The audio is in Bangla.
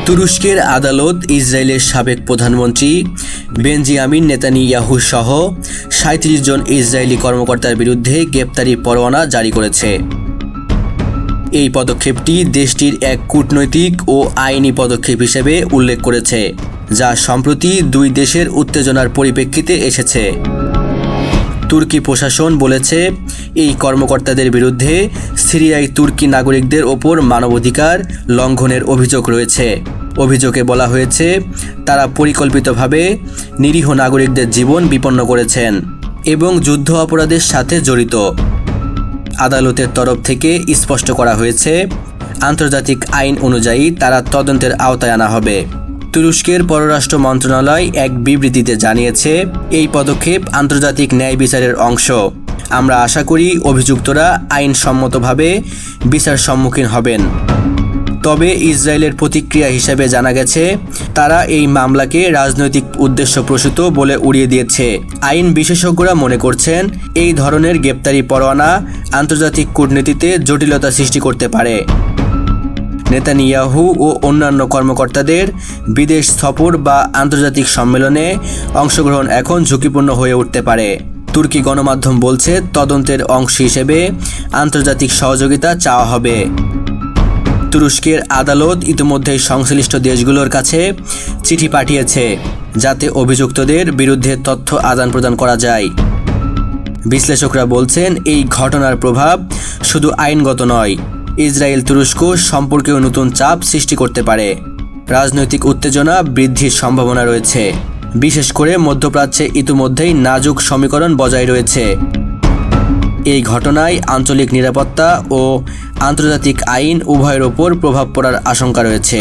তুরস্কের আদালত ইসরায়েলের সাবেক প্রধানমন্ত্রী বেঞ্জিয়ামিন নেতানিয়াহু সহ ৩৭ জন ইসরায়েলি কর্মকর্তার বিরুদ্ধে গ্রেপ্তারি পরোয়ানা জারি করেছে। এই পদক্ষেপটি দেশটির এক কূটনৈতিক ও আইনি পদক্ষেপ হিসেবে উল্লেখ করেছে, যা সম্প্রতি দুই দেশের উত্তেজনার পরিপ্রেক্ষিতে এসেছে। তুর্কি প্রশাসন বলেছে, এই কর্মকর্তাদের বিরুদ্ধে সিরিয়ায় তুর্কি নাগরিকদের ওপর মানবাধিকার লঙ্ঘনের অভিযোগ রয়েছে। অভিযোগে বলা হয়েছে, তারা পরিকল্পিতভাবে নিরীহ নাগরিকদের জীবন বিপন্ন করেছেন এবং যুদ্ধ অপরাধের সাথে জড়িত। আদালতের তরফ থেকে স্পষ্ট করা হয়েছে, আন্তর্জাতিক আইন অনুযায়ী তারা তদন্তের আওতায় আনা হবে। তুরস্কের পররাষ্ট্র মন্ত্রণালয় এক বিবৃতিতে জানিয়েছে, এই পদক্ষেপ আন্তর্জাতিক ন্যায় বিচারের অংশ। আমরা আশা করি অভিযুক্তরা আইনসম্মতভাবে বিচার সম্মুখীন হবেন। তবে ইসরায়েলের প্রতিক্রিয়া হিসেবে জানা গেছে, তারা এই মামলাকে রাজনৈতিক উদ্দেশ্যপ্রসূত বলে উড়িয়ে দিয়েছে। আইন বিশেষজ্ঞরা মনে করছেন, এই ধরনের গ্রেপ্তারি পরোয়ানা আন্তর্জাতিক কূটনীতিতে জটিলতা সৃষ্টি করতে পারে। নেতানিয়াহু ও অন্যান্য কর্মকর্তাদের বিদেশ সফর বা আন্তর্জাতিক সম্মেলনে অংশগ্রহণ এখন ঝুঁকিপূর্ণ হয়ে উঠতে পারে। তুর্কি গণমাধ্যম বলছে, তদন্তের অংশ হিসেবে আন্তর্জাতিক সহযোগিতা চাওয়া হবে। তুরস্কের আদালত ইতিমধ্যেই সংশ্লিষ্ট দেশগুলোর কাছে চিঠি পাঠিয়েছে, যাতে অভিযুক্তদের বিরুদ্ধে তথ্য আদান প্রদান করা যায়। বিশ্লেষকরা বলছেন, এই ঘটনার প্রভাব শুধু আইনগত নয়, ইসরায়েল তুরস্ক সম্পর্কেও নতুন চাপ সৃষ্টি করতে পারে। রাজনৈতিক উত্তেজনা বৃদ্ধির সম্ভাবনা রয়েছে, বিশেষ করে মধ্যপ্রাচ্যে ইতিমধ্যেই নাজুক সমীকরণ বজায় রয়েছে। এই ঘটনায় আঞ্চলিক নিরাপত্তা ও আন্তর্জাতিক আইন উভয়ের ওপর প্রভাব পড়ার আশঙ্কা রয়েছে।